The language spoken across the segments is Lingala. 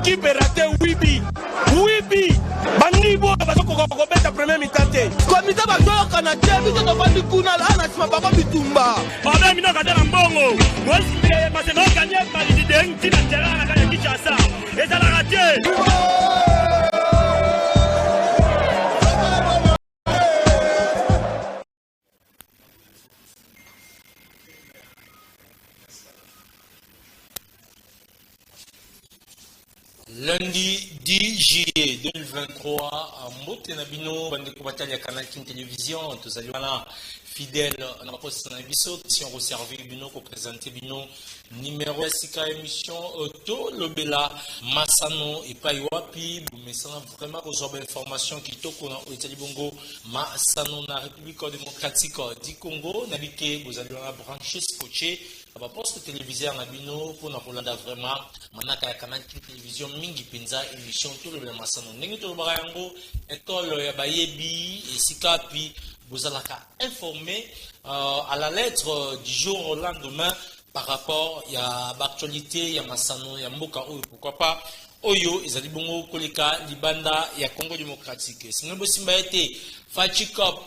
équipe est ratée 8 billes. 8 billes. Bandibo, la première mi-temps. Comme il y a un Canadien, il y a un Kuna, là, on a pas de Bitumba. On a mis un bongo. Moi, je vais gagner ma idée, qui n'a pas gagné Kinshasa. Et ça l'a raté. Lundi 10 juillet 2023, à Motenabino, Bandeko Bataille à Canal King Télévision, tous allons fidèles à la poste Nabiso, si on reserve Bino pour présenter Bino numéro 6 émission Auto Lobela Masano et Paiwapi, mais ça vraiment besoin d'informations qui toquent au Italibongo Masano na République démocratique du Congo, Nabike, vous allez la brancher scotché. La poste télévision na bino pour na Rolanda vraiment manaka ya Canal Télévision mingi penza émission tout le masano ndenge to barango école ya bayebi et sikapi vous allez informer à la lettre du jour au lendemain par rapport à l'actualité ya masano ya mboka oyo pourquoi pas oyo ezali bongo koleka libanda ya Congo démocratique singo simba été Fachikop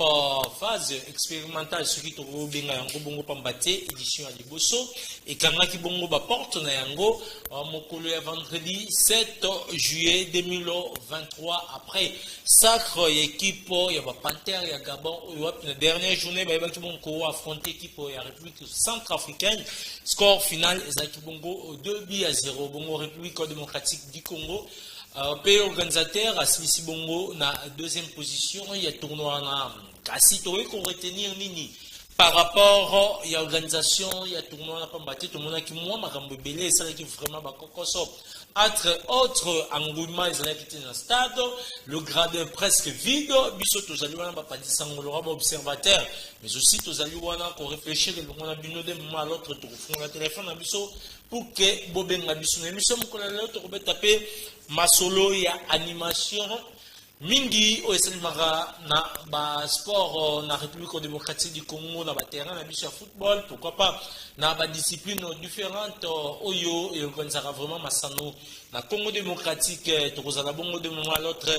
phase expérimentale sur qui to benga yango bongo pambate édition à liboso et kanga ki bongo ba porte na yango mokolo ya vendredi 7 juillet 2023 après sacre équipe ya ba Panther ya Gabon la dernière journée ba ki bongo affronter équipe ya République centrafricaine score final ezaki bongo 2-0 bongo République démocratique du Congo. Pays organisateur à Smissi Bongo na deuxième position, il y a tournoi na Kassitoé qu'on retenir nini par rapport à l'organisation, il y a tournoi na Pambati, tout le monde qui moi makambo belé ça qui vraiment ba kokoso entre autres engouement ils allaient quitter le stade, le gradin presque vide, biso to zaliwana ba padi sangolora ba observateur mais aussi to zaliwana qu'on réfléchir le on a bino de mal l'autre to fond la téléphone na biso pour que bobenga biso na émission ko la l'autre ko taper masolo ya animation mingi o esalimaka na ba sport na République démocratique du Congo na ba terrain na biso football pourquoi pas na ba discipline différentes oyo et organisera vraiment masano na Congo démocratique to kozala bongo de moment à l'autre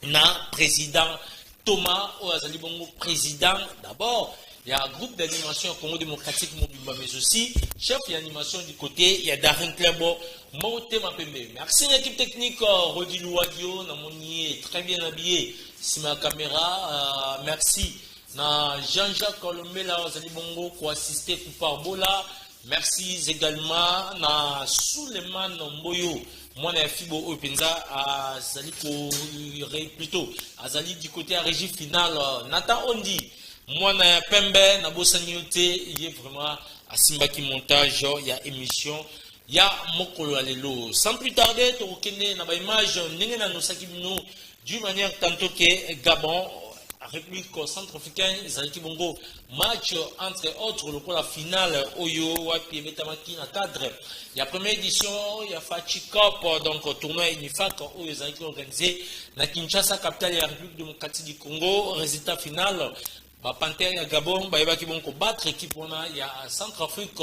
na président Thomas o azali bongo président d'abord. Il y a un groupe d'animation Congo démocratique mobile, mais aussi chef d'animation du côté, il y a Darren Klebo, Mote Mapembe. Merci l'équipe technique, Rodi Louadio, Namoni très bien habillé, c'est ma caméra, merci. Na Jean-Jacques Kolomela, Zali Bongo, qui assisté par Bola. Merci également na Suleiman Mboyo. Moi, na Fibo Openza, à Zali plutôt, à Zali du côté à régie finale, Nathan Ondi. Moi, na Pembe, na Bosaniote, il est vraiment à Simbaki montage, il y a émission, il y a Mokolo Alelo. Sans plus tarder, tu reconnais na image, n'engé na nosaki bino, d'une manière tantôt que Gabon, République centrafricaine, Zaliki Bongo, match entre autres, le la finale, Oyo, Wapi, Metamaki, na cadre. Il y a première édition, il y a Fachikop, donc tournoi Unifac, Oyo, Zaliki organisé, na Kinshasa, capitale de la République démocratique du Congo, résultat final. Panther ya Gabon ba ki bon ko battre équipe on a il y a Centrafrique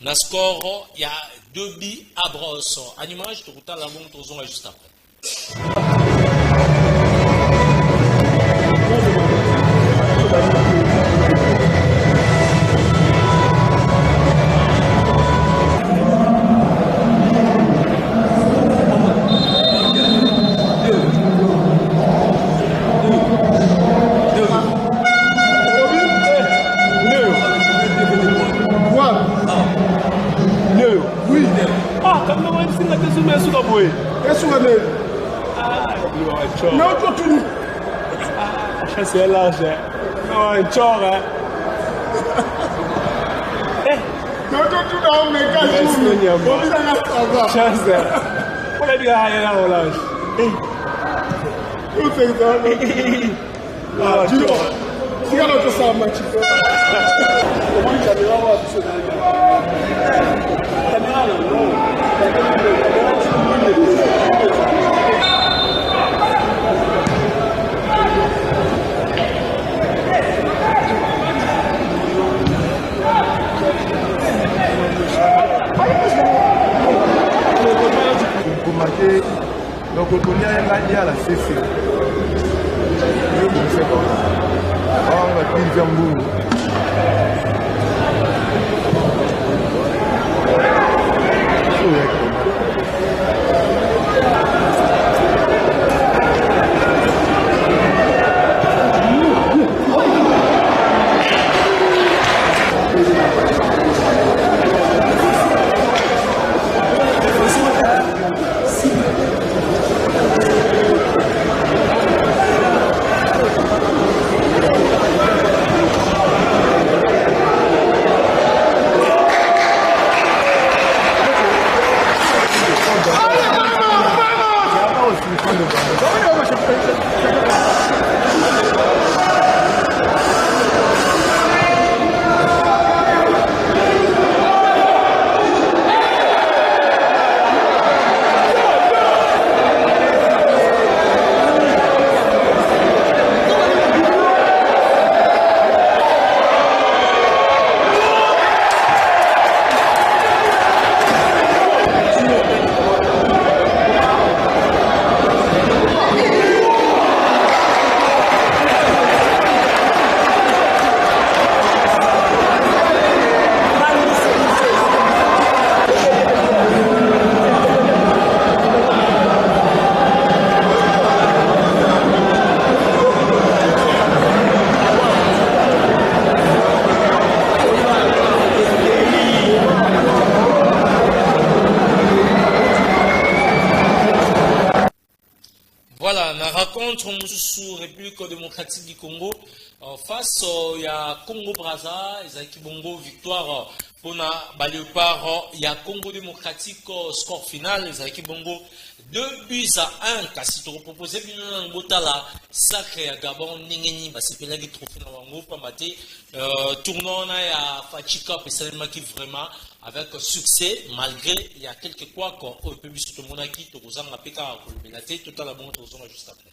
na score il y a 2 buts à brosse en image tout à la bon tozonga juste après. Non, tout. C'est large. Non, un chore. Non, tout dans mes gars. Chance. On a dit à rien à l'âge. Tout c'est ça. Ah, tu vois. Tu as l'autre ça, match. Comment il caméra va se caméra non. maté. Donc, on y a un gars à la CC. Je ne sais pas. On va plus faire boum. Voilà, on raconte sous République démocratique du Congo face à Congo Brazza, Ezaki Bongo victoire pour la léopard, il y a Congo démocratique score final, Ezaki Bongo 2-1. Kasi tu proposé bino na ngotala sacré à Gabon ningeni basi pelagi trophée na wango pamate tournoi na ya Fachika pesalema qui vraiment avec succès malgré il y a quelques quoi qu'on peut biso to monaki to kozanga peka ko belate total la bonne tozonga juste après.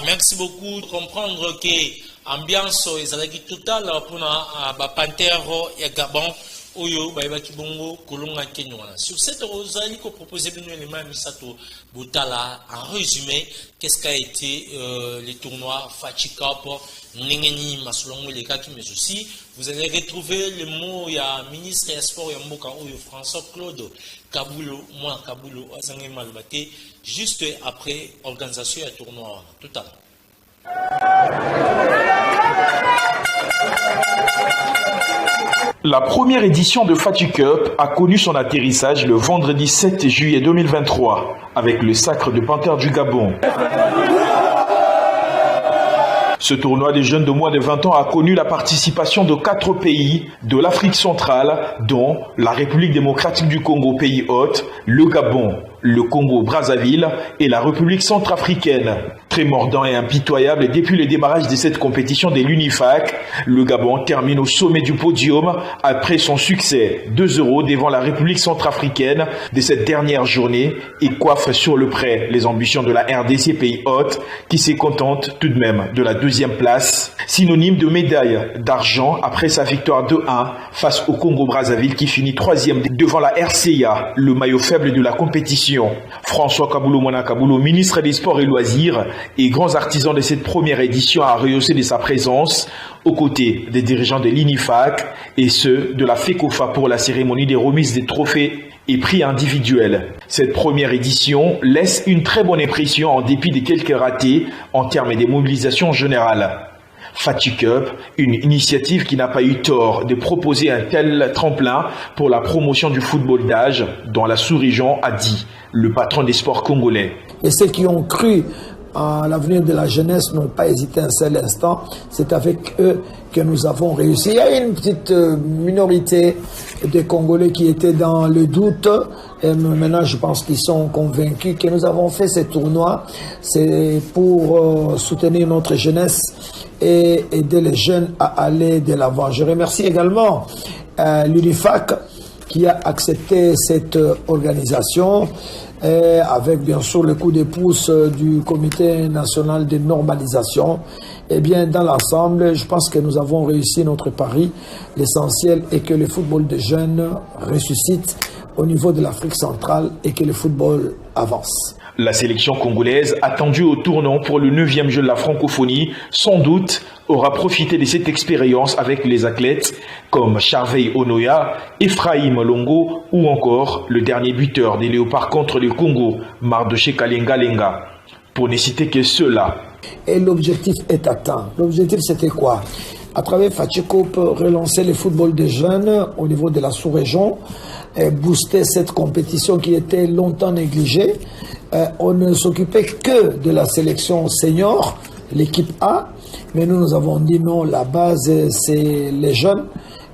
Merci beaucoup de comprendre que l'ambiance est totale pour la Panther et Gabon Oyo, Baïbaki Bongo, Kolonga Kenywana. Sur cette rosali qu'on proposait de nous les mains Misato Boutala, en résumé, qu'est-ce qu'a été les tournois Fachikap, Nengeni, Masolongo, les Kaki, mais aussi, vous allez retrouver le mot, il y a ministre des Sports, il y a Mboka Oyo, François Claude, Kabulo, moi, Kabulo, Azangé Malbate, juste après organisation du tournoi. Tout à l'heure. La première édition de Fati Cup a connu son atterrissage le vendredi 7 juillet 2023 avec le Sacre de Panthère du Gabon. Ce tournoi des jeunes de moins de 20 ans a connu la participation de 4 pays de l'Afrique centrale, dont la République démocratique du Congo, pays hôte, le Gabon, le Congo-Brazzaville et la République centrafricaine. Très mordant et impitoyable, depuis le démarrage de cette compétition de l'UNIFAC, le Gabon termine au sommet du podium après son succès 2-0 devant la République centrafricaine de cette dernière journée et coiffe sur le prêt les ambitions de la RDC pays hôte qui se contente tout de même de la deuxième place, synonyme de médaille d'argent après sa victoire 2-1 face au Congo-Brazzaville qui finit 3e devant la RCA, le maillot faible de la compétition. François Kabulo Mwana Kabulo, ministre des Sports et Loisirs et grands artisans de cette première édition, a rehaussé de sa présence aux côtés des dirigeants de l'INIFAC et ceux de la FECOFA pour la cérémonie des remises des trophées et prix individuels. Cette première édition laisse une très bonne impression en dépit de quelques ratés en termes de mobilisation générale. Fati Cup, une initiative qui n'a pas eu tort de proposer un tel tremplin pour la promotion du football d'âge dans la sous-région, a dit le patron des sports congolais. Et ceux qui ont cru à l'avenir de la jeunesse n'ont pas hésité un seul instant. C'est avec eux que nous avons réussi. Il y a une petite minorité de Congolais qui étaient dans le doute. Et maintenant, je pense qu'ils sont convaincus que nous avons fait ces tournois. C'est pour soutenir notre jeunesse et aider les jeunes à aller de l'avant. Je remercie également l'UNIFAC qui a accepté cette organisation. Et avec bien sûr le coup de pouce du Comité national de normalisation. Eh bien, dans l'ensemble, je pense que nous avons réussi notre pari. L'essentiel est que le football de jeunes ressuscite au niveau de l'Afrique centrale et que le football avance. La sélection congolaise, attendue au tournant pour le 9e jeu de la francophonie, sans doute aura profité de cette expérience avec les athlètes comme Charveil Onoya, Ephraim Longo ou encore le dernier buteur des Léopards contre le Congo, Mardoché Kalenga Lenga. Pour ne citer que ceux-là. Et l'objectif est atteint. L'objectif c'était quoi? À travers Fati Cup, relancer le football des jeunes au niveau de la sous-région, booster cette compétition qui était longtemps négligée. On ne s'occupait que de la sélection senior, l'équipe A, mais nous avons dit non, la base c'est les jeunes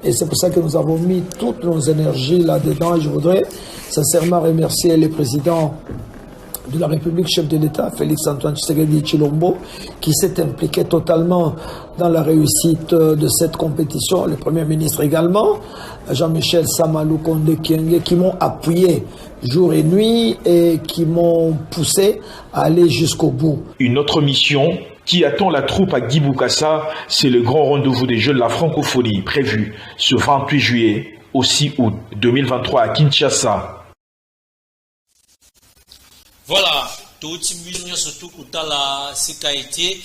et c'est pour ça que nous avons mis toutes nos énergies là-dedans. Je voudrais sincèrement remercier le président de la République, chef de l'État, Félix-Antoine Tshisekedi Tshilombo, qui s'est impliqué totalement dans la réussite de cette compétition. Le Premier ministre également, Jean-Michel Samalou Kondé Kienge, qui m'ont appuyé jour et nuit et qui m'ont poussé à aller jusqu'au bout. Une autre mission qui attend la troupe à Guy Boukassa, c'est le grand rendez-vous des Jeux de la francophonie prévu ce 28 juillet au 6 août 2023 à Kinshasa. Voilà, tout le monde surtout que la sécurité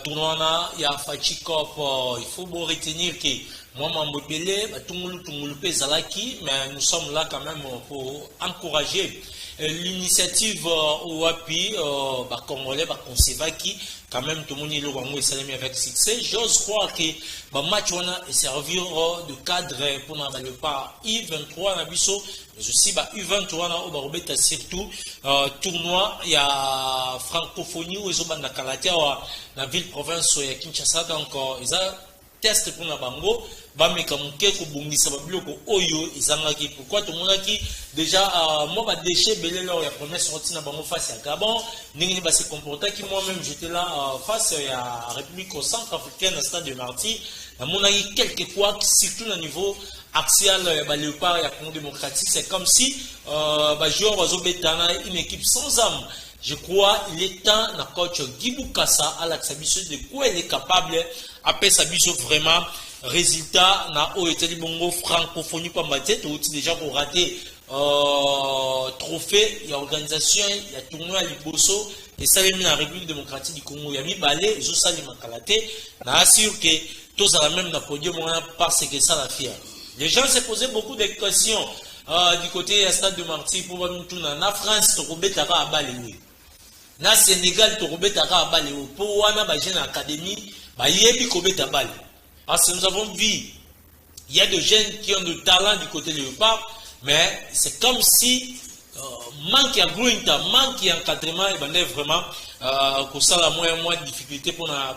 tournoi il y a Fati Cup, il faut bien retenir que moi m'embêter tout le monde peut zalaki, mais nous sommes là quand même pour encourager l'initiative au API, Congolais, Consevaki, quand même tout le monde est là avec succès. J'ose croire que le match servir de cadre pour le pas I23 Nabiso, mais aussi U23 surtout tournoi il y a francophonie où ils ont la ville province de Kinshasa, donc ils ont test pour la bango bamekamuke ko bongisa babiloko oyo izangaki. Pourquoi tout le monde qui déjà moi ba déchet belé lors ya première sortie na bango face à Gabon ningi ba se comporter qui moi-même j'étais là face à République centrafricaine au stade de Marty na monaki quelques fois surtout au niveau axial ba Léopard ya Congo démocratique. C'est comme si ba joueur bazobetana une équipe sans âme. Je crois il est temps na coach Guibou Kassa à l'Axabiso de quoi il est capable après Sabiso vraiment résultat na o eteli bongo francophonie pas matete ou déjà pour rater trophée il y a organisation il y a tournoi à Liboso et ça les la République démocratique du Congo il y a mis balé zo sali makalate na assure que tous à la même na podium parce que ça la fière. Les gens se posaient beaucoup de questions du côté du stade de Marty pour voir tout na France to kobetaka abale na Sénégal to kobetaka abale pour wana ba jeune académie ba yebi kobeta bale parce que nous avons vu il y a des jeunes qui ont du talent du côté de Léopard mais c'est comme si manque à grouinta manque d'encadrement et ben vraiment que ça la moins de difficulté pour na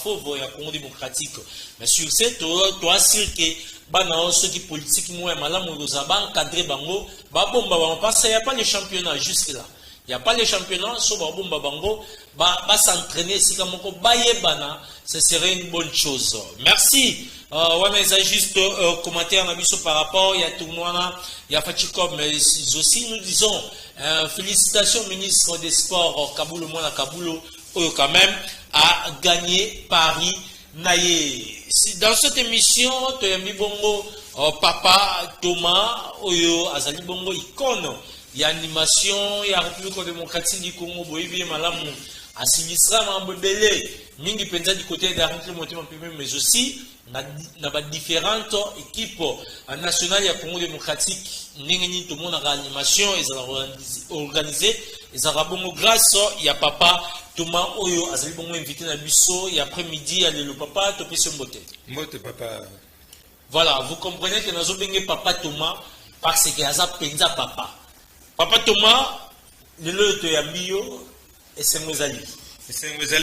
fauve ya Congo démocratique mais sur ce tu assures que bana ceux qui politique moi malamu rozaba encadrer bango ba bomba ba parce il y a pas le championnat jusque là il y a pas le championnat so ba bomba bango ba s'entraîner si comme ko bana ce serait une bonne chose. Merci. Ouais, mais c'est juste commentaire na biso par rapport il y a tournoi il y a Fachikob mais aussi nous disons félicitations ministre des sports Kabulo Mwana Kabulo quand même a gagné Paris naye. Dans cette émission tu as mis bongo papa Thomas oyo azali bongo icône il y a animation il y a République démocratique du Congo boyebi malamu asilisra mambebele mingi penza du côté d'Arrêter mais aussi na ba différentes équipes nationales ya Congo démocratique ndengeni tout le monde a animation ils ont organisé ils ont bongo grâce il y a papa Thomas oyo azali bongo invité na biso et après-midi il y a le papa topese mbote papa voilà vous comprenez que nous avons papa Thomas parce que aza penza papa Thomas le to ya bio et c'est Mozali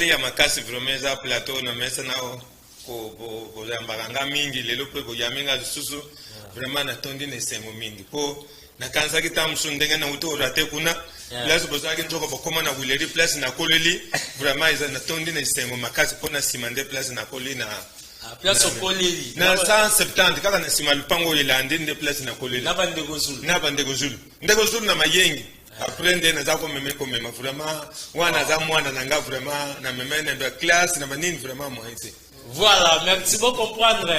ya makasi vraiment za plateau na mesa nao ko ya mbanga mingi lelo pe ko yamenga lisusu vraiment na tondi na sengo mingi po na kanza kitamsu ndenge na uto rate kuna place bozaki ntoko bokoma na wileri place na koleli vraiment iza na tondi na sengo makasi po na simande place na koleli na place koleli na 170 kaka na sima lupango ilande nde place na koleli na bandeko zulu ndeko zulu na mayengi aprendre na za ko meme vraiment wana za mwana nanga vraiment na meme na classe na banini vraiment moi ici. Voilà, merci beaucoup comprendre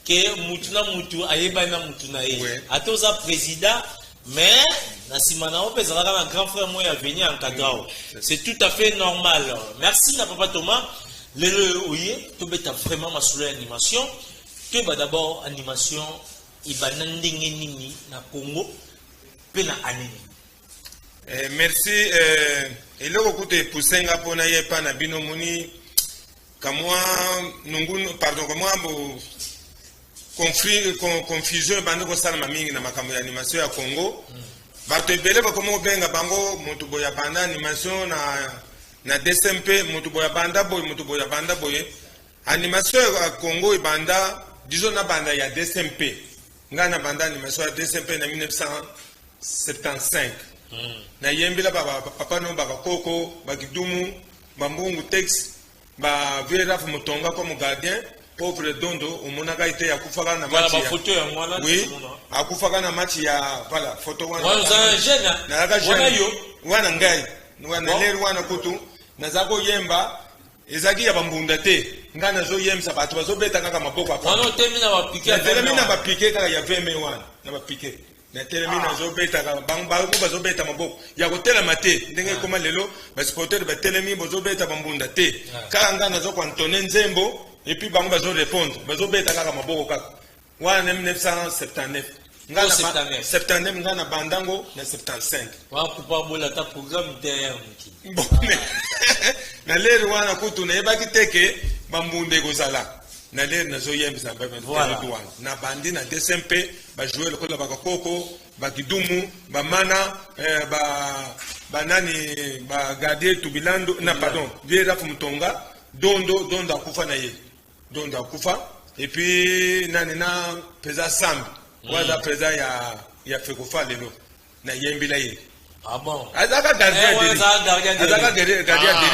que mutuna mutu ayeba na mutuna ye. Atoza président mais na simana o pesa na grand frère moi ya venir en Kadrao. C'est tout à fait normal. Merci na papa Thomas. Le oye to beta vraiment masolo animation. Que ba d'abord animation ibana ndenge nini na Congo pe na anini. Merci eloko kote pusenga pona ye pa na bino moni kamwa nungu pardon kamwa bo confusion bande ko sala mingi na makambo ya animation ya Congo bato ebele ba komo benga bango mutu boya banda animation na DSMP mutu boya banda boy animation ya Congo ibanda disons na banda ya DSMP ngana banda animation ya DSMP na 1975 na yembila papa no baba koko bakidumu bambungu tex ba Vieraf Mutonga comme gardien pauvre dondo omonaka ite ya kufaka na match ya photo ya mwana oui akufaka na match ya voilà photo wana wana jeune na ga jeune wana ngai wana lero wana kutu na zako yemba ezaki ya bambunda te ngana zo yemsa bato bazobeta kaka maboko apa wana temina ba piquer kaka ya VM wana na ba piquer na telemina zobeta bangu bazobeta maboko ya kotela mate ndenge koma lelo ba supporter ba telemi bazobeta bambunda te kaka ngana zo kwa Antoine Nzembo et puis bangu bazo répondre bazobeta kaka maboko kaka wana 1979 ngana 79 ngana bandango na 75 wa kupa bola ta programme derrière bon na lero wana kutu na yebaki teke bambunde kozala na lere na zo yembisa ba voilà. Na bandi na DSMP ba jouer lokola ba koko ba kidumu ba mana ba nani ba gardien tubilando na pardon Vieraf Mutonga dondo akufa na ye dondo akufa et puis nani na pesa sambi waza pesa ya fekofa lelo na yembila ye ah bon azaka gardien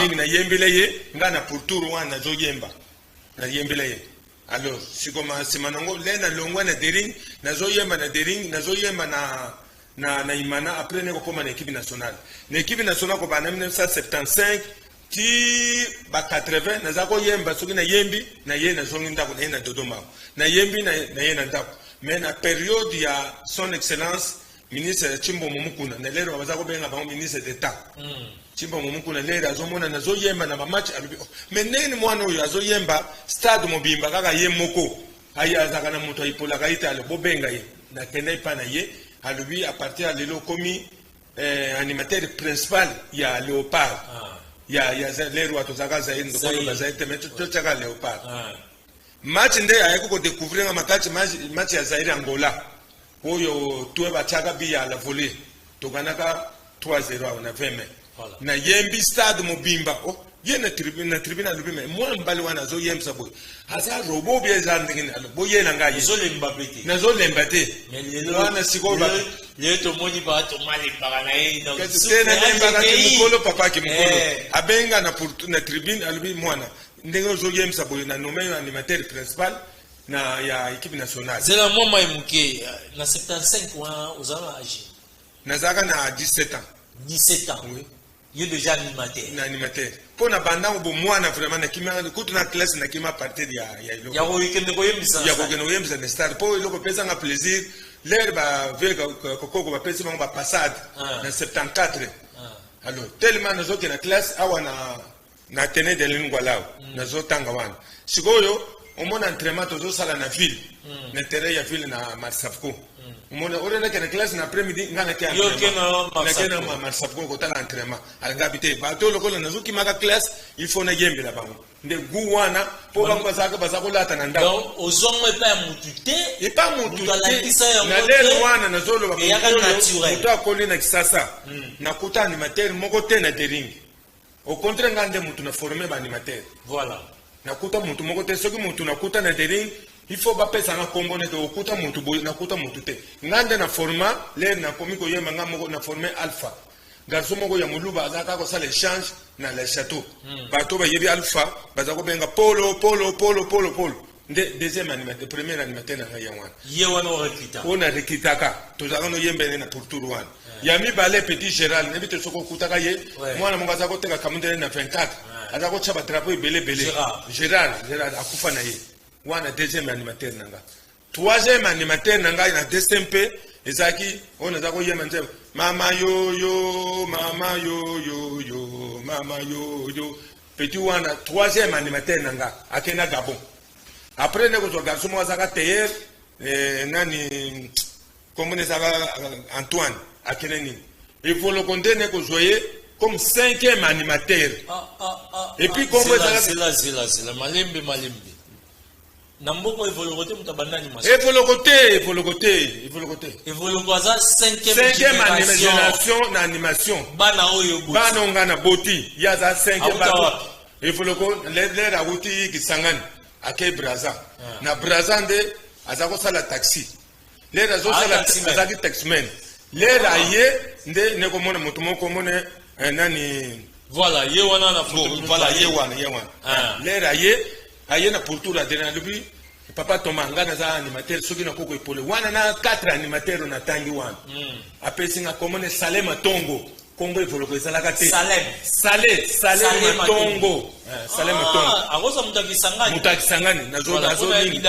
de na yembila ye ngana pour tour wana zo yemba na yembela ye alors si comme simanango lena longwa na dering nazo yemba na dering nazo yemba na imana après ne ko na équipe nationale na équipe nationale ko ba na 1975 ti ba 80 na zako yemba soki na yembi na ye na zongi ndako na ye na Dodoma na yembi na ye na ndako mais na période ya son excellence ministre Chimbo Mumukuna na lero bazako benga ba ministre d'état Chimbo Mumukuna lero azomona na zo yemba na ba match alubi mais neni mwana oyo azo yemba stade Mobimba kaka ye moko aya azaka na moto ipola kaita le bobenga ye na kende pa na ye alubi à partir de lelo komi animateur principal ya Léopard ya lero atozaka zaini ndoko bazaite mais tout chaka Léopard match nde ayeko ko découvrir match ya Zaire Angola oyo tuwe bachaka biya la volée tokanaka 3-0 na 20 mai na yembi stade Mobimba ye na tribune alubime moi mbali wana zo yemsa boy asa robo bie zandingine boye na ngai zo lemba pete na zo lemba te wana siko ba le to moni ba to mali para na e donc c'est na lemba ka mukolo papa ki mukolo abenga na tribune alubi mwana ndenge zo yemsa boy na nommé animateur principal na ya équipe nationale zela moma imuke na 75 wa ozana agi na zaka na 17 ans 17 ans oui il déjà animateur na animateur pour na banda bo mwana vraiment na kima kutu na classe na kima partir ya ilo ya ko weekend ko yemisa ya ko keno yemisa na star po ilo ko pesa nga plaisir l'air ba vega ko ba pesa ba passade na 74 alors tellement na zo ke na classe awa na tene de lingua lao na zo tanga wana sikoyo omona entraînement to zo sala na ville na terrain ya ville na Marsavco umona ore na kena classe na après-midi ngana ke na Marsavco ko tala entraînement alanga bité ba to lokolo na zo ki maka classe il faut na yembe la bango nde gu wana po ba bazaka bazako lata na ndako donc ozongo pa mutute et pas mutute na lelo wana na zo lo ba muto akoli na kisasa na kuta animateur moko te na tering au contraire ngande mutu na former ba animateur voilà nakuta mutu moko te soki mutu nakuta na tering il faut ba pesa na kombo ne to okuta mutu boy nakuta mutu te ngande na forma le na komi ko yema ngamo na former alpha garçon moko ya muluba azaka ko sala échange na le château bato ba yebi alpha bazako benga polo nde deuxième animateur premier animateur na ya wana ye wana rekita ona rekitaka to zaka no yembe na pour tour wana ya mi balé petit Gérald ne bito soko kutaka ye mwana monga zako teka kamundele na 24 azako chaba drapeau belé Gérard akufa na ye wana deuxième animateur nanga troisième animateur nanga na DSMP ezaki ona zako yema nze mama yo petit wana troisième animateur nanga akena Gabon après ne ko zo garçon mo azaka teyer nani comme zaka Antoine akeneni il faut le compter ne ko zoyer comme cinquième animateur et puis comme zela malembe Namboko évolué mutabanda ni maso. Évolué za cinquième génération na animation. Bana oyo boti. Bana ngana boti. Ya za cinquième bana. Évolué les rawuti kisangani ake Braza. Na Braza nde azako sala taxi. Les razo sala azaki taxman. Les raye nde ne komona mutu moko mone nani. Voilà, ye wana na photo. Voilà, ye wana. Les raye aye na pour tout la dernière depuis papa Tomanga na za animateur soki na koko epole wana na 4 animateurs na tangi wana apesi nga komone Salem Tongo Kongo evolué ezalaka te Salem Tongo Salem Tongo akoza mutakisangani nazo ni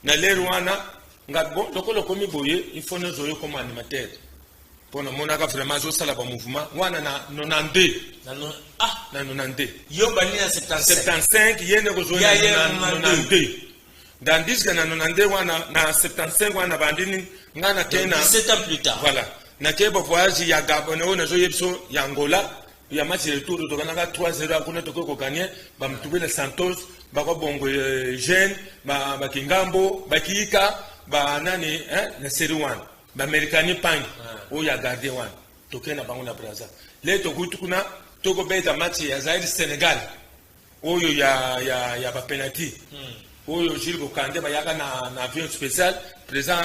na lero wana ngabo lokolo komi boye il faut nous oyo comme animateur pona monaka vraiment zo sala ba mouvement wana na 92 na 92 yo bani na 75 yene ko zo na 92 dans 10 na 92 wana na 75 wana bandini ngana tena 17 ans plus tard voilà na kebo voyage ya Gabon na zo yebso ya Angola ya match retour to kanaka 3-0 akuna to ko gagner ba mtubele Santos ba ko bongo jeune ba kingambo ba kiika ba nani na série 1 ba americani pang oya garder wan tokena bango na Braza le to kutukuna toko beta match ya Zaire Sénégal oyo ya ba penalty oyo Gilles Bokande ba yaka na avion spécial président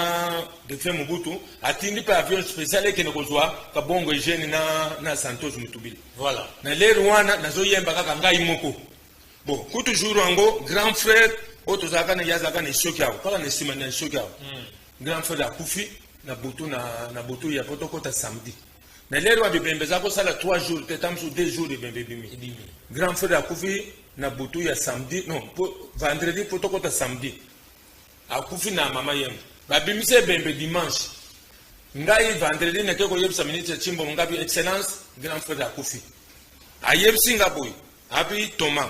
de Femme Mobutu atindi pa avion spécial ekene kozwa ka bongo jeune na Santos Mutubili voilà na le Rwanda nazo yemba kaka ngai moko bon kutu jour ango grand frère oto zaka na yazaka na shoki yao kala na sima na shoki yao grand frère akufi na butu ya potokota samedi na lero bibembe zako sala 3 jours tetam sur 2 jours bibembe bimi grand frère akufi na butu ya samedi non vendredi potokota samedi akufi na mama yem babimise bembe dimanche ngai vendredi na keko yebisa ministre chimbo ngabi excellence grand frère akufi ayebisi ngaboy abi Thomas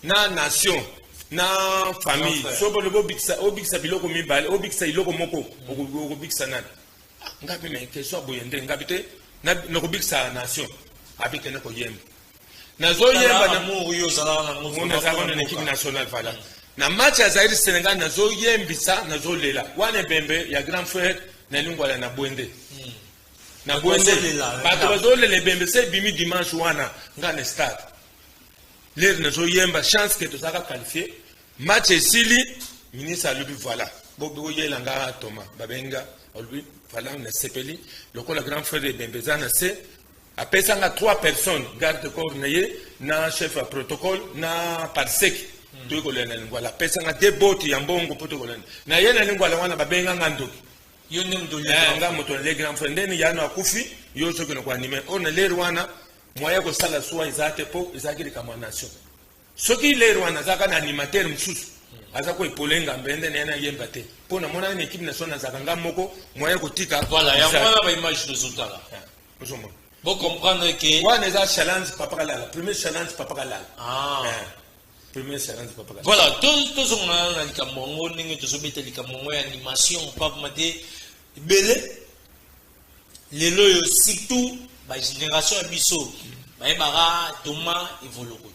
na nation na famille sobo le obiksa biloko mibale obiksa iloko moko obiksa nani ngapi me question boyende ngapi te na obiksa nation abike na ko yemba nazo yemba na mu yo zala na mu na zala na équipe nationale voilà na match ya Zaire Sénégal nazo yembisa nazo lela wana bembe ya grand frère na lingwala na bwende na bwende bato bazo le bembe se bimi dimanche wana ngane stade l'air nazo yemba chance que to saka qualifier match esili ministre alubi voilà bobo yelanga Thomas babenga alubi voilà on a sepeli lokola grand frère de Bembezana c'est apesanga 3 personnes garde corps na chef à protocole na parsec deux colonnes voilà pesanga deux bottes ya mbongo protocole na yena lingwala wana babenga ngandoki yo ndo nga moto le grand frère ndeni yano akufi yo soki no kwa anime on le rwana moya ko sala soa izate po izakiri kama nation soki le rwana zaka na animateur msusu aza ko ipolenga mbende na yemba te pona mona na équipe nationale zaka ngamoko moya ko tika voilà ya mwana ba image de zotala ozomo bo comprendre que wana za challenge papa la premier challenge papa la premier challenge papa la voilà tous on a na kamongo ningi tozobeta likamongo ya animation papa mate belé lelo yo surtout ba génération ya biso ba ebara Thomas evoloko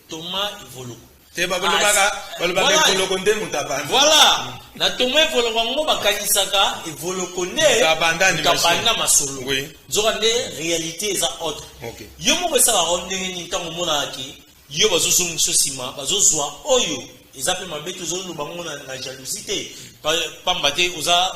te ba balobaka evoloko nde mutabanda voilà na Thomas evoloko ngo bakanisaka evoloko ne kabanda masolo zoka nde réalité eza autre yo mo besa ba ndenge ni ntango mona ki yo bazoso muso sima bazozwa oyo eza pe mabeto zolo bango na jalousie pamba te oza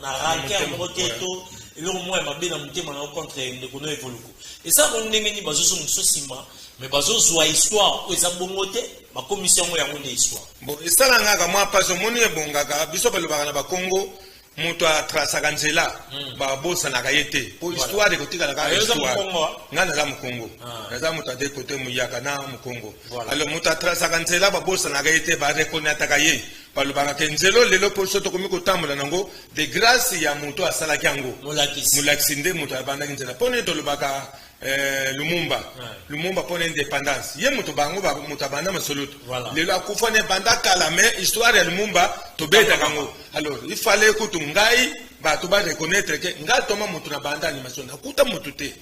na rancœur mo teto et le moins mabe na mutema na contre ndeko no evoluko et ça on ndenge ni bazoso muso sima mais bazozwa histoire eza bongo te ba commission mo yango nde histoire bon esala ngaka mwa paso moni ebongaka biso balobaka na ba Congo muto atrasaka nzela ba bosa na kayete po histoire ekotika na ka histoire ngana za mukongo naza muto ade kote muyaka na mukongo alors muto atrasaka nzela ba bosa na kayete ba reconnaître kaye balobaka ke nzelo lelo po soto komi kotambola nango de grâce ya muto asala kyango mulakisi nde muto abanda nzela pone tolobaka Lumumba pour l'indépendance. Yé muto bango ba muto banda masoluto. Lelo akufa ne banda kala mais histoire ya Lumumba to beta kango. Alors il fallait que tungai ba to ba reconnaître que nga toma muto na banda animation nakuta muto te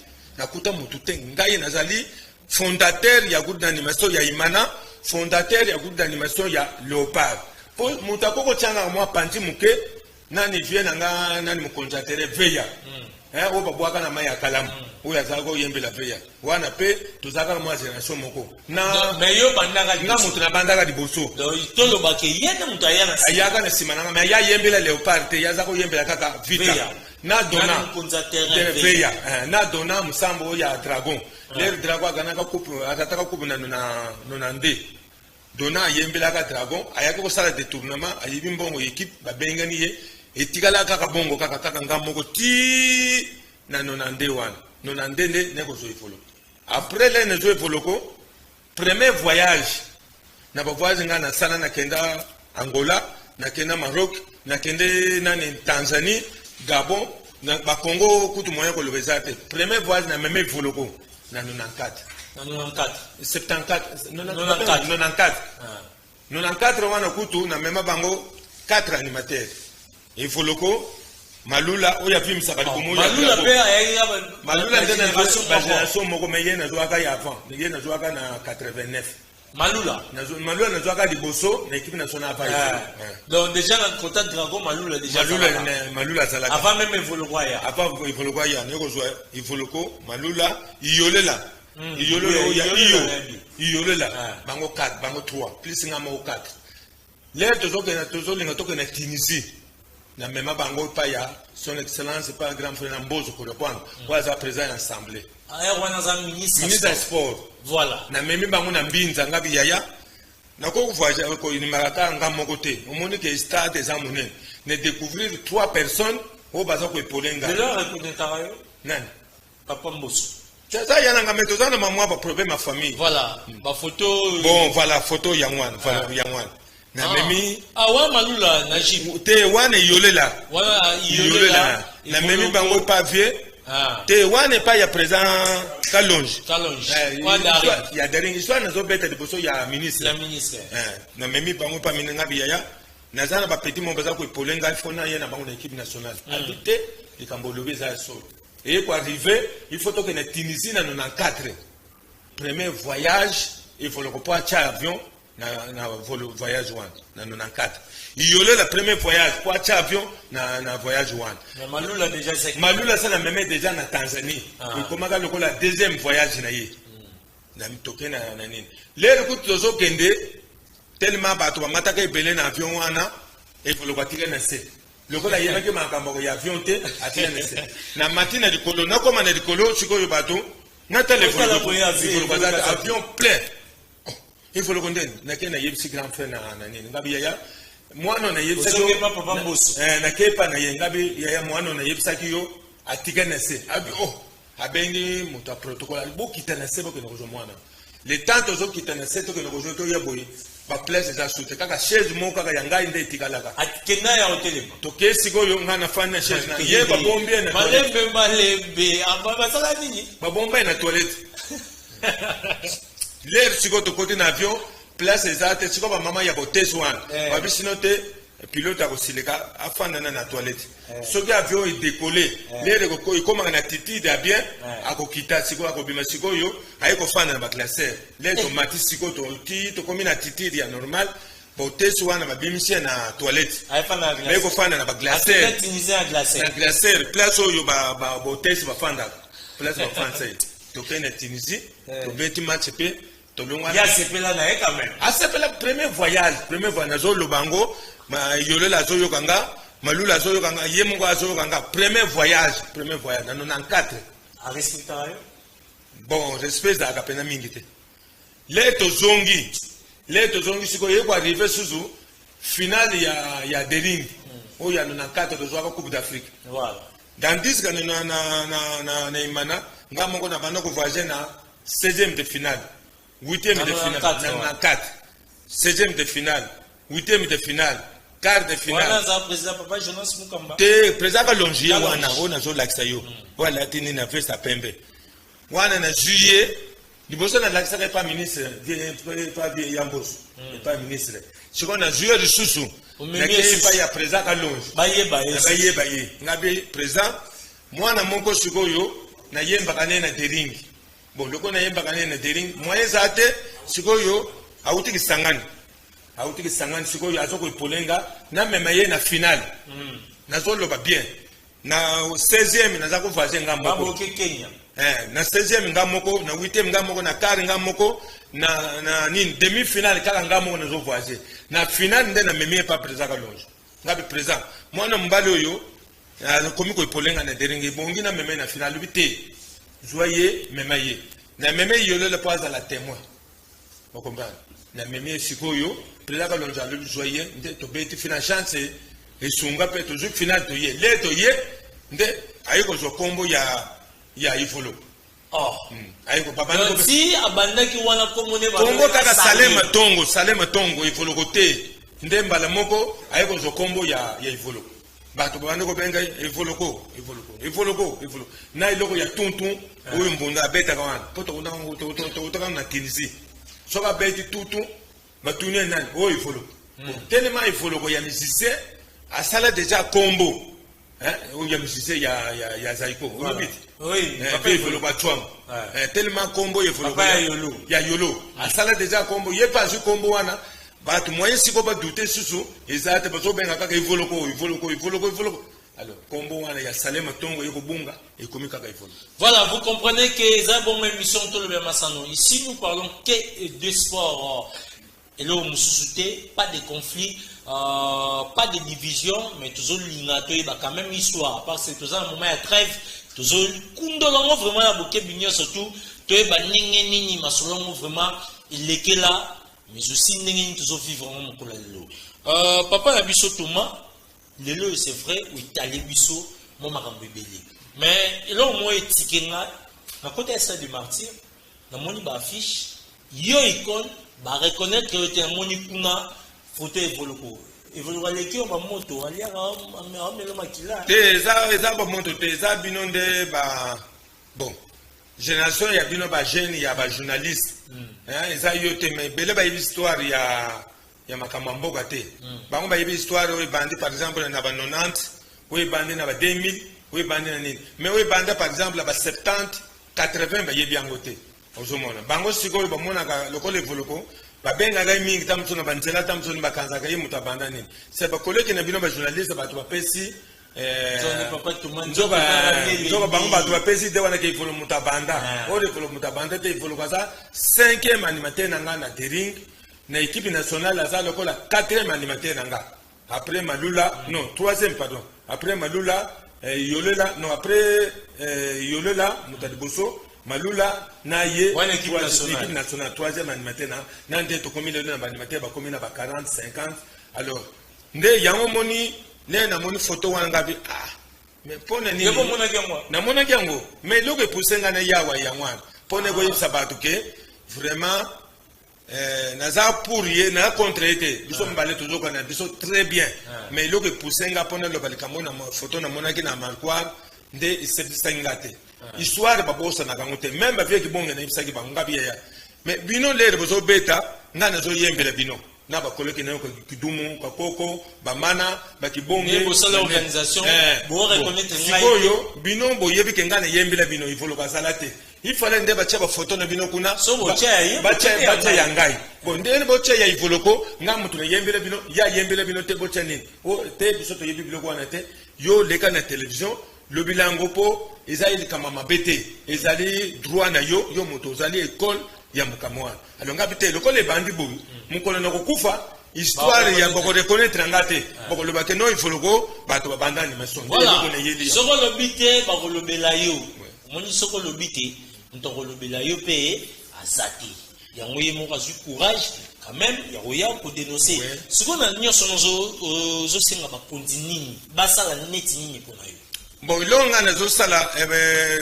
ngai nazali fondateur ya groupe d'animation ya Imana, fondateur ya groupe d'animation ya Léopard. Po muto akoko changa mwa panti muke nani vie nanga nani mukonjatere veya. O babwaka na maya kalamu o ya zako yembe la veya wana pe tozaka na génération moko na mais yo bandaka na mutu na bandaka liboso donc tolo bake yena mutu ayana ayaka na simana mais ya yembe la Léopard te ya zako yembe la kaka vita na dona veya na dona musambo ya dragon le dragon aganaka coupe atataka coupe na nonande dona yembe la ka dragon ayaka ko sala détournement ayibi mbongo équipe babengani ye etikala kaka bongo kaka ngamoko ti na nonande wana nonande ne ko zo evoloko après les ne zo evoloko premier voyage na ba voyage ngana sana na kenda Angola na kenda Maroc na kende nani Tanzanie Gabon na ba Congo kutu moyen ko lobezate premier voyage na même evoloko na 94 wana kutu na même bango 4 animateurs Evoloko Malula oya film sabali komo Malula pe ayaya Malula ndena génération moko meye na zoaka ya avant meye na zoaka na 89 Malula na zoaka liboso na équipe nationale avant donc déjà dans contact Dragon Malula déjà Malula zalaka avant même Evoloko ya neko zo Evoloko Malula iyolela bango 4 bango 3 plus ngamo 4 l'air tozolinga tokena Tunisie na mema bango pa ya son excellence pas grand frère Mbozo ko répondre waza président à l'assemblée wana za ministre des sports voilà na memi bango na mbinza ngabi yaya na ko voyager ko inimaraka ngamo côté omoni que stade za monene ne découvrir 3 personnes o baza ko epolenga de leur reconnaître nani papa Mbosso ça y a nga meto za na mamwa ba problème ma famille voilà ba photo bon voilà photo ya mwana voilà ya mwana na memi wa malula na jip te wana yolela wana yolela na memi bango pas vieux te wana pas ya président Kalonji ya daring histoire na zo beta de boso ya ministre na memi bango pas minanga biya na zana ba petit mon baza ko polenga fona ye na bango na équipe nationale habité et kambolobe za so et pour arriver il faut que na Tunisie na 94 premier voyage il faut le repas avion na voyage one na 94 il le premier voyage pour avion na voyage one Malula déjà c'est Malula ça na même déjà na Tanzanie il commence le deuxième voyage na ye na mitoke na nini lelo ko tozo kende tellement bato ba mataka ebele na avion wana il faut le batire na se le ko la yeba ke makambo ya avion te atina na se na matina di kolo na koma na di kolo siko yo bato na téléphone avion plein il faut le condamner na ke na yebisi grand frère na nini ngabi ya moi non na yebisa yo papa Mbosso na kepa na ye ngabi ya moi non na yebisa ki yo atika na se abi abengi muta protocole bo kitana se bo ke no mwana le temps tozo kitana se to ke no to ya boyi ba place za sute kaka chaise mo kaka yanga inde tikalaka atikena ya hotel to ke siko yo ngana fana chaise na ye ba bombe na malembe amba basala nini ba bombe na toilette l'air siko to côté na avion place exacte siko ba mama ya boteso wana ba bisinote pilote akosileka afanda na toilette soki avion est décollé l'air ko ikoma na titi da bien akokita siko akobima siko yo ayeko fanda na ba glacière l'air to mati siko to ti to komi na titi ya normal boteso wana ba bimisia na toilette ayeko fanda na ba glacière na glacière place yo ba boteso ba fanda place ba français to kena Tunisie to beti match pe to longwa ya sepela na quand même sepela premier voyage na zo lobango ma yolo la zo yokanga malula zo yokanga yemongo zo yokanga premier voyage na 94 a respecter bon respect za kapena mingi te leto zongi siko yeko arriver suzu finale ya dering o ya 94 to zo coupe d'Afrique voilà dans 10 na imana ngamongo na bana ko voyager na 16e de finale 8e de finale na 4 16e de finale 8e de finale quart de finale wana za président papa Jonas Mukamba te président Kalonji wana ona zo laksa yo wala tini na festa pembe wana na juillet liboso na laksa pas ministre pas Yambos pas ministre siko na juillet de susu na pas ya président Kalonji baye ngabe président mwana moko siko yo na yemba kanene na dering bon loko na yemba kanene na dering moyen zate siko yo auti kisangani siko yo azoko ipolenga na memaye na finale na zolo ba bien na 16e na zako vaje ngamoko Kenya na 16e ngamoko na 8e ngamoko na quart ngamoko na nini demi finale kala ngamoko na zo vaje na finale nde na memie pa président Kalonji ngabi président mwana mbali oyo komi ko ipolenga na deringi bongi na meme na finale bité joyeux memaye na meme yolo le pas à la témoin vous comprenez na meme sikoyo président Kalonji le joyeux nde to beti finale chance et sunga pe to juk finale to ye le to ye nde ayiko zo kombo ya ifolo ayiko papa no si abanda ki wana komone ba kombo kaka salema tongo ifolo kote nde mbala moko ayiko zo kombo ya ifolo bato bana ko benga evoloko na iloko ya tuntu oyo mbunda beta kawana poto to na Tunisie so ba beti tutu batune nani oyo evoloko tellement evoloko ya musicien asala déjà combo oyo ya musicien ya Zaiko oyo bit oui papa evoloko atwam tellement combo evoloko ya yolo asala déjà combo ye pas combo wana bato moyen siko ba douter susu ezate bazo benga kaka evoloko alors combo wana ya salema tongo yeko bunga et komi kaka evoloko. Voilà, vous comprenez que ça bon émission tout le même masano. Ici nous parlons que de sport et là mususuté, pas de conflit, pas de division, mais toujours l'inato et quand même histoire parce que toujours un moment de trêve, toujours kundolongo vraiment la bouquet bignon surtout, tu es ba nini masolongo vraiment il est là. Mais aussi nous toujours vivre mon papa la biso Thomas lelo c'est vrai où Italie biso mon makambo ebele mais eloko mo etike nga na côté ça du martyr na moni ba affiche yo icône ba reconnaître que te moni kuna photo evoloko evoloko leki o ba moto alia amelo makila te eza ba moto te eza bino nde ba bon génération ya bino ba jeune ya ba journaliste eza yo te mais bele ba histoire ya makambo mboka te bango ba histoire o bandi par exemple na ba 90 o bandi na ba 2000 o bandi na nini mais o bandi par exemple ba 70 80 ba yebi yango te ozomona bango sikoyo ba mona ka lokole voloko ba benga ga mingi tamso na banzela tamso ni bakanza ka yimuta banda nini c'est ba collègue na bino ba journaliste ba to ba pesi nzoba bango ba to ba pesi de wana ke volo mutabanda o de volo mutabanda te volo kaza 5e animateur nanga na Dering na équipe nationale aza lokola 4e animateur nanga après Malula non 3e pardon après Malula Yolela non après Yolela Mutadiboso Malula na ye équipe nationale 3e animateur na nde to komi le na animateur ba komi na ba 40 50 alors nde yango moni ne na moni photo wanga bi mais pona ni na mona yango mais loko epusenga na yawa yango pona ko yisa batu ke vraiment naza pour ye na contre été biso mbale toujours kana biso très bien mais loko epusenga pona lo balika mona photo na mona ki na marquoir nde isebisanga te histoire babosa na kango te même ba vie ki bonga na ibisaki banga biya mais bino lere bozo beta ngana zo yembele bino na ba koleki na ko kidumu ka koko ba mana ba kibonge bo sala organisation bo reconnaître ngoyo bino bo yebi ke ngana yembele bino ifolo ka salate il fallait nde ba chaba photo na bino kuna so bo chaya ba chaya ngai bon nde bo chaya ivoloko nga mutu na yembele bino ya yembele bino te bo chani o te biso to yebi biloko wana te yo leka na télévision le bilango po ezali kama mabete ezali droit na yo moto ezali école ya mukamwa alors ngabite lokole ebandi boyu mukolo na kokufa histoire ya boko reconnaître ngate boko lo bakeno ifoloko bato babanda ni mason voilà soko lobite bako lobela yo moni soko lobite ntoko lobela yo pe azati yango ye mo kazu courage quand même ya roya ko dénoncer soko na nyoso zo senga bapondi nini basala neti nini pona yo bon longa na zo sala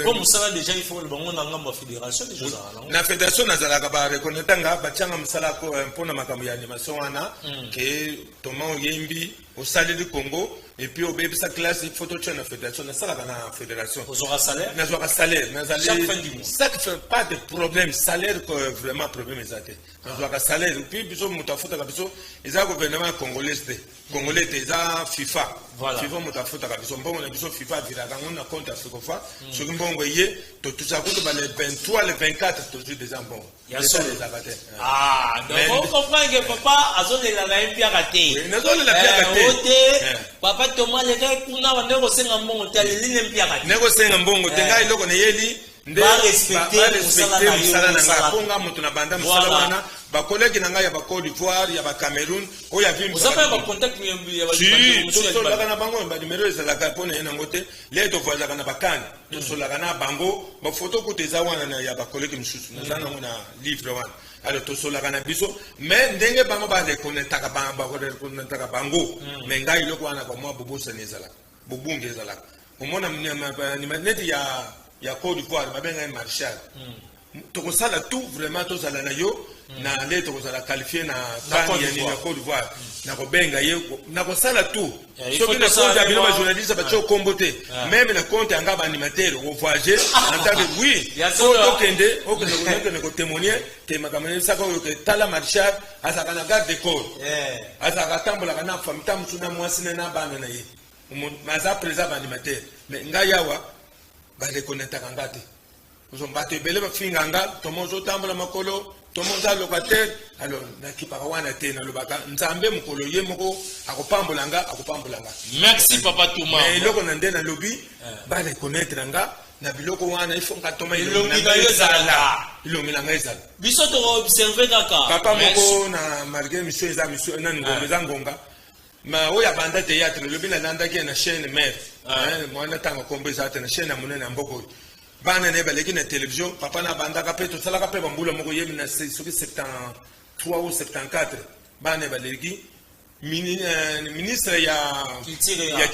comme ça déjà il faut le bon na ngamba fédération déjà na fédération na zala ka ba reconnaître nga ba changa msala ko mpona makambo ya animation wana ke Thomas Oyembi au Salé du Congo et puis au bébé sa classe il faut tout na fédération na sala na fédération vous aura salaire na aura salaire na zali chaque fin du mois ça fait pas de problème salaire que vraiment problème ezate na aura salaire puis biso mutafuta kabiso eza gouvernement congolais eza FIFA voilà FIFA mutafuta kabiso mbongo na biso FIFA viraka ngona compte Africofa ce que mbongo ye to tout ça ko ba le 23 le 24 toujours déjà bon ya so les abattés donc on comprend que papa azolela na impia raté nazolela pia raté papa Thomas le gars kuna wande ko senga mbongo tali line impia raté nego senga mbongo tenga iloko ne yeli nde ba respecter musala na ponga mutu na banda musala wana ba collègue na nga ya ba Côte d'Ivoire ya ba Cameroun o ya vimba vous avez ba contact ya ba to la kana bango ba numéro ezala ka pona ena ngote le to voyager kana bakani to sola kana bango ba photo ko teza wana na ya ba collègue msusu na zana ngona livre wana alors to sola kana biso mais ndenge bango ba reconnaître ka ba ko reconnaître ka bango mais ngai loko wana kwa mwa bobo senezala bobunge ezala omona ni maneti ya Côte d'Ivoire ba benga Marshall to sala tout vraiment to sala na yo na le to sala qualifier na tani ya Côte d'Ivoire na ko benga ye na ko sala tout so que na compte ya bino journaliste ba cho kombote même na compte anga ba animateur au voyager en tant que oui to kende o que ne ko témoigner te makamane sa ko que tala Marshall asa kana garde de corps asa ka tambola kana fam tam suna mwasi na bana na ye maza présent ba animateur mais ngayawa ba reconnaître ngate nous sommes battus belle finganga tomozo tambola makolo tomoza locataire alors na kiparawana te na lobaka nzambe mukolo ye moko akopambolanga merci papa Thomas mais loko na ndena lobby ba reconnaître nga na biloko wana il faut ka Thomas ilongi na yezala biso to observer kaka papa moko na malgré monsieur eza monsieur na ngonga ma oya banda théâtre lobby na ndaki na chaîne mère mwana tanga kombe za te na chaîne monene mboko bana ne baleki na télévision papa na banda ka peto sala ka pe bambula moko yemi na soki 73 ou 74 bana baleki ministre ya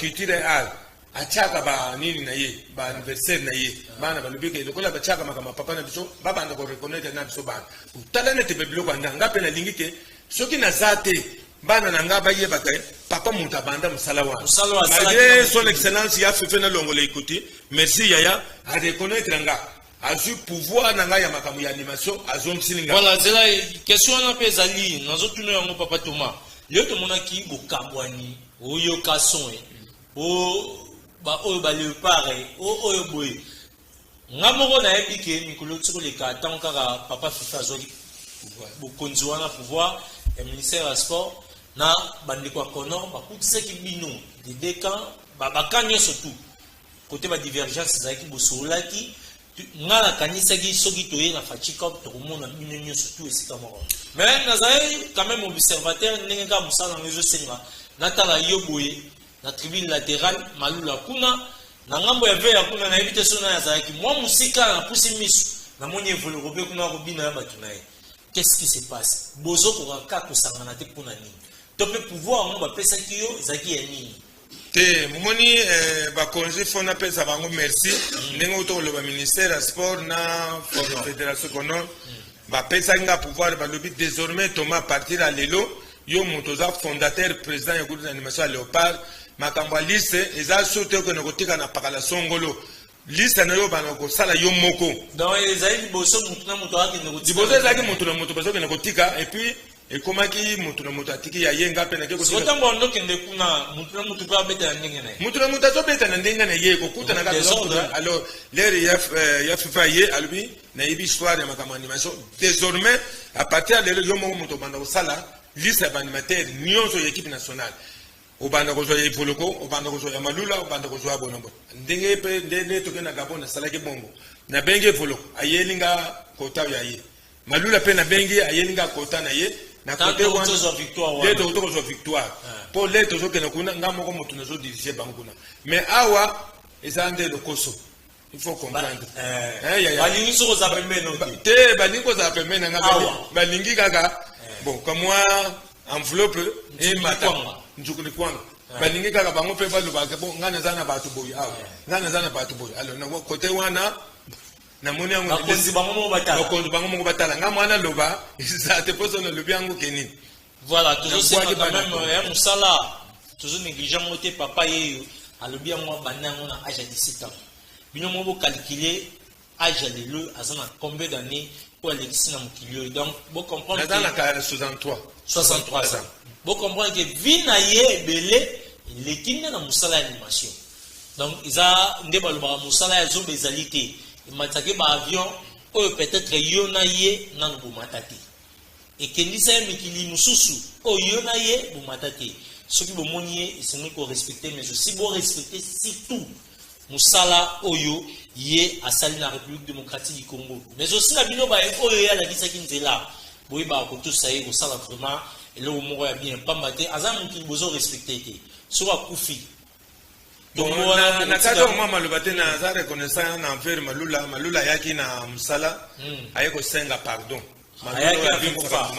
culture art achaka ba nini na ye ba anniversaire na ye bana balobike lokola bachaka makama papa na biso babanda ko reconnaître na biso bana utala nete bebiloko nga pe na lingi ke soki na zate bana na nga bayeba ke papa muta banda musala wa malgré son excellence ya fefe na longola ikuti merci yaya a reconnaître nga azu pouvoir na nga ya makamu ya animation azongisilinga voilà c'est la question na pe zali nazo tunu yango papa Thomas yo to monaki bokabwani oyo kason o ba oyo ba léopard oyo boy ngamoko na ebike mikolo tsiko le ka tant kaka papa FIFA zoli bokonzi wana pouvoir et ministère des sports na bandeko akono ba kutse ki bino de dekan ba bakanya surtout côté ba divergence za ki bosolaki ngala kanisa ki soki toye na fachika to komona bino nyo surtout esika moko mais nazai quand même observateur ndenge ka musala ngezo senga natala yo boye na tribune latérale malula kuna na ngambo ya vert kuna na éviter sona ya zaki moi musika na pusi misu na moni evolo robe kuna robina ya batunaye qu'est-ce qui se passe bozo ko ka kusangana te kuna nini to pe pouvoir mo ba pesa kiyo zaki ya nini te moni ba congé fona pesa bango merci ndenge to le ministère des sports na fédération kono ba pesa nga pouvoir ba lobi désormais Thomas partir à lelo yo motoza fondateur président ya groupe d'animation à Léopard makambo liste eza sote ko nakotika na pakala songolo liste na yo bana ko sala yo moko donc ezali boso mutu na mutu akende ko dibozo ezali mutu na mutu bazo kende kotika et puis ekomaki mutu na mutu atiki ya yenga pe na ke ko sota mbondo kende kuna mutu na mutu pa beta ndenge na mutu na mutu azobeta na ndenge na ye ko kuta na ka alors l'air ya FIFA ye albi na ibi histoire ya makambo animation désormais à partir de yo moko mutu banda ko sala liste ya animateur nyonso ya équipe nationale obanda ko zoya ifoloko obanda ko zoya malula obanda ko zoya bonombo ndenge pe ndenge to kena gabon na salaki bongo na benge ifoloko ayelinga kota ya ye malula pe na benge ayelinga kota na ye na kote wana leto to ko victoire pour leto zo kena kuna ngamo ko mutu na zo diriger bango kuna mais awa ezande le koso il faut comprendre balingi so za pemeno te balingi ko za pemena ngaba balingi kaka bon comme moi enveloppe et matanga njukuni kwanga balingi kaka bango pe baloba ke bon ngana zana batu boy awa ngana zana batu boy alors na côté wana na moni yango bakonzi bango mo batala nga mwana loba ça te pose le biango keni voilà toujours c'est quand même ya musala toujours négligent moté papa yeyo alobi yango banango na âge de 17 ans bino mo calculer âge lelo azana combien d'années pour Alexis na mukilio donc vous comprendre que 63 ans vous comprenez que vinaye belé l'équipe na musala animation donc isa ndeba lo ba musala ya zo bezalité matake ba avion o peut-être yona ye na no matati et que ndisa mikili mususu o yona ye bu matati ce qui bo monier c'est ko respecter mais aussi bon respecter surtout musala oyo ye asali na République démocratique du Congo mais aussi na bino ba oyo ya la kisaki nzela boyi ba ko tout ça ko sala vraiment et le mot ya bien pambate azam ki bozo respecter te so akufi donc na kato mama lobate na za reconnaissant na envers malula yaki na musala ayeko senga pardon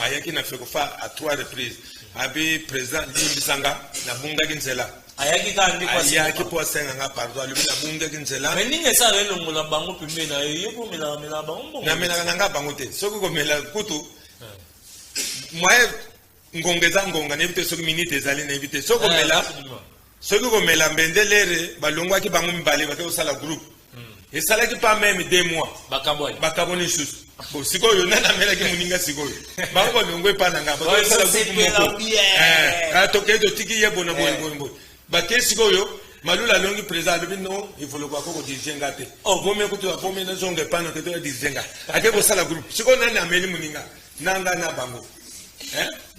ayaki na feko fa à 3 reprises abi président Limbisanga na bunga kinzela ayaki ka ndi kwa ayaki po senga nga pardon ali na bunga kinzela mais ninge sa le longola bango pembe na yo ko mela bango na mela nga bango te soko ko mela kutu moye ngongeza ngonga nebite soki minute ezali nebite soko mela soki ko mela mbendelere balongwa ki bango mbale bake osala groupe esalaki pas même 2 mois bakaboni sous bon sikoyo nana mela ki muninga sikoyo bango longwe pa na ngaba osala groupe moko atoke to tiki ye bona boy bake sikoyo malula longi président le bino il faut le quoi ko diriger ngate vome ko to vome na zonge pano ke to diriger nga ake ko sala groupe sikoyo nana ameli muninga nanga na bango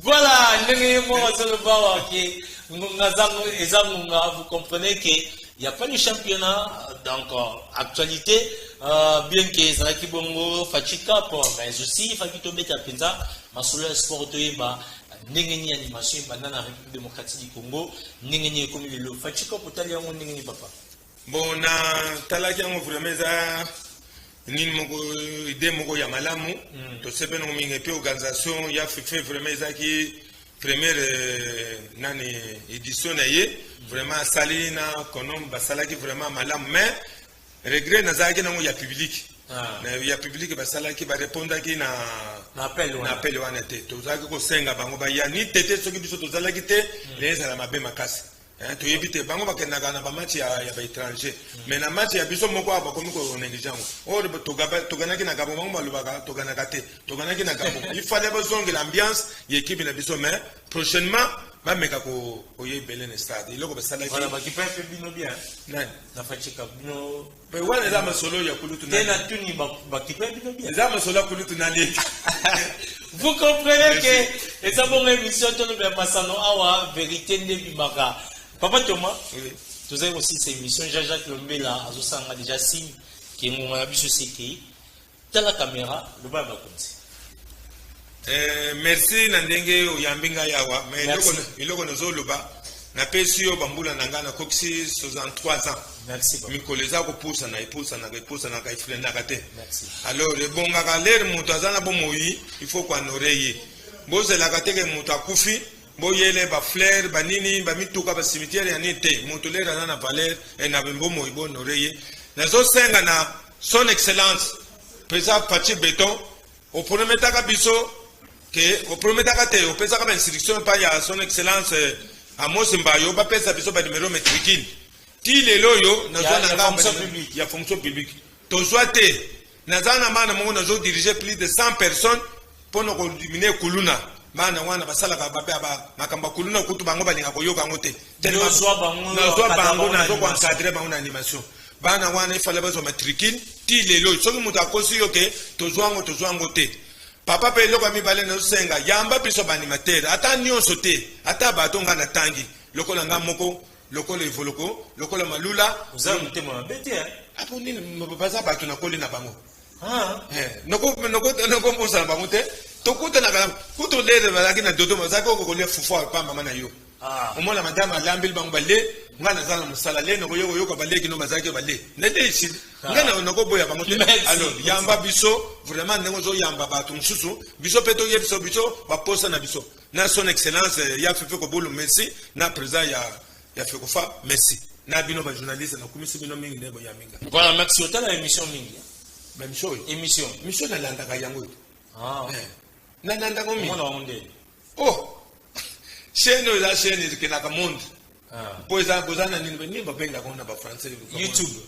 voilà ndenge mo solo bawa ki ngazango ezango vous comprenez que il y a pas de championnat donc actualité bien que Zalaki Bongo Fachika mais aussi Fakito Beta Penza masolo sport to yeba ndenge ni animation banana République démocratique du Congo ndenge ni comme le Fachika potali yango ndenge ni papa bon na talaki yango vraiment za nini moko idée moko ya malamu to sepena mingi pe organisation ya fait vraiment ezaki première nani édition na ye vraiment salina konom basalaki vraiment malam mais regret nazaki nango ya public na ya public basalaki ba répondaki na appel wana te tozaki ko senga bango ba ya ni tete soki biso tozalaki te les ala mabe makasi to yebite bango bakendaka na ba match ya ba étranger mais na match ya biso moko aba komi ko négligeant or toganaki na gabo bango balobaka toganaka te toganaki na gabo il fallait bazonge l'ambiance ya équipe na biso mais prochainement ba meka ko oyebele na stade iloko basalaki voilà ba kipa pe bino bien nani na fachika bino pe wana za masolo ya kulutu na tena tuni ba kipa bino bien za masolo kulutu na leki. Vous comprenez que les abonnés émission de le Massano Awa vérité de Bimaka. Papa Thomas, vous avez aussi ces émissions. Jean-Jacques Lombela a déjà signe qui est mon ami sur Seki. Dans la caméra, le bas va comme merci Nandenge Oyambinga Yawa. Mais il est dans le bas. Na pesio bambula nangana koksi 63 ans. Merci. Mikoleza ko pousa na ka ifrenda kate. Merci. Alors le bon galer mutazana bo moyi, il faut qu'on oreille. Boze la kate ke mutakufi, boyele ba fleur ba nini ba mituka ba cimetière ya nite, mutolera na valeur et na bembo moyi bon oreille. Nazo senga na son excellence président Pachi Béton au premier taka biso que au premier taka te au pesa ka instruction pa ya son excellence Amos Mbayo ba pesa biso ba numéro métrique ti lelo yo nazana ya fonction publique to soite nazana mana mo nazo diriger plus de 100 personnes pour nous diminuer kuluna mana wana basala ka ba ba makamba kuluna kutu bango balinga ko yoka ngote tellement bango nazo ko encadrer bango na animation bana wana il fallait bazo métrique ti lelo soki muta kosi yoke to zwango te papa pe loko mi bale na senga yamba biso ba animateur ata nyonso te ata batonga na tangi lokola nga moko lokola evoloko lokola malula uza mutema na bete apo nini mbabaza ba tuna koli na bango noko mposa na bango te tokuta na kala kuto lere balaki na dodo mazako ko kolia fufu pa mama na yo omona madame alambil bango bale ngana zala musala le noko yo ko bale kino mazake bale nete ici ngana noko boya bango te alors yamba biso vraiment nengo zo yamba batu msusu biso peto yebiso biso ba posa na biso na son excellence ya fefe ko bolo merci na président ya fait quoi merci na bino ba journaliste na komisi bino mingi nebo ya minga voilà merci autant la émission mingi même chose émission na landa ka yango na landa ko mingi mona onde chaîne la chaîne qui na ka monde poza na ni ba benga ko na ba français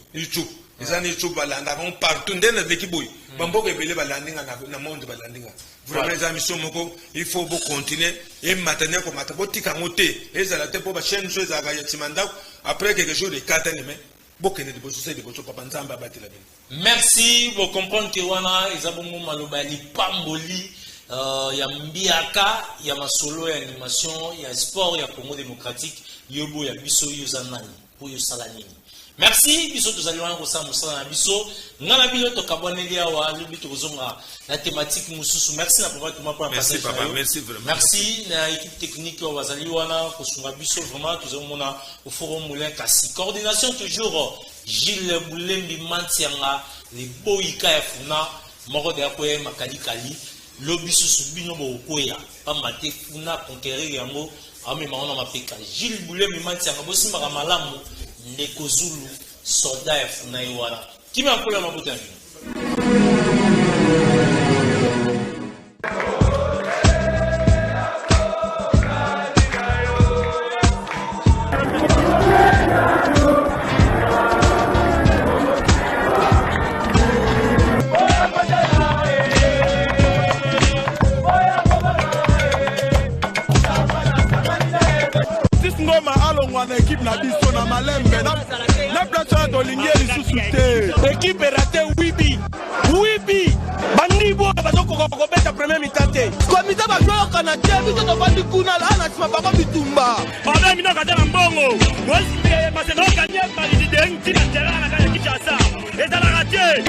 YouTube izani YouTube balanda ko partout ndena l'équipe boy bamboko ebele balandinga na monde balandinga vraiment les émissions moko il faut continuer et maintenir comme matabotika ngote ezala te po ba chaîne chose za ya timanda après quelque chose de 4 ans mais bokene de bosso de bosso papa nzamba batela bien merci vous comprendre que wana ezabongo maloba li pamboli ya mbiaka ya masolo ya animation ya sport ya Congo démocratique yobo ya biso yozanani po yosalani. Merci biso tozali wana kosa musala na biso ngala bilo to kaboneli awa libi to kozonga la thématique mususu. Merci na papa Thomas pour la passage. Merci papa, merci vraiment. Merci na équipe technique wa bazali wana kosunga biso vraiment tozomona au forum Moulin Kasi. Coordination toujours Gilles Boulembi Mantianga les boyika ya funa moko de akoye makali kali lobisu subino bo koya pa mate funa conquérir yango amema ona mapeka Gilles Boulembi Mantianga bosimba malamu Ndeko Zulu soldat na iwala kima kola mabuta na équipe na biso na malembe na plateau de lingeli sous-souté équipe raté wibi bandi bo bazoko ko beta premier mitante komita ba joka na tebi to bandi kuna la na sima baba bitumba ona mina ka tena mbongo wasi maseno kanye mali de ntina tera na ka kichasa ezala raté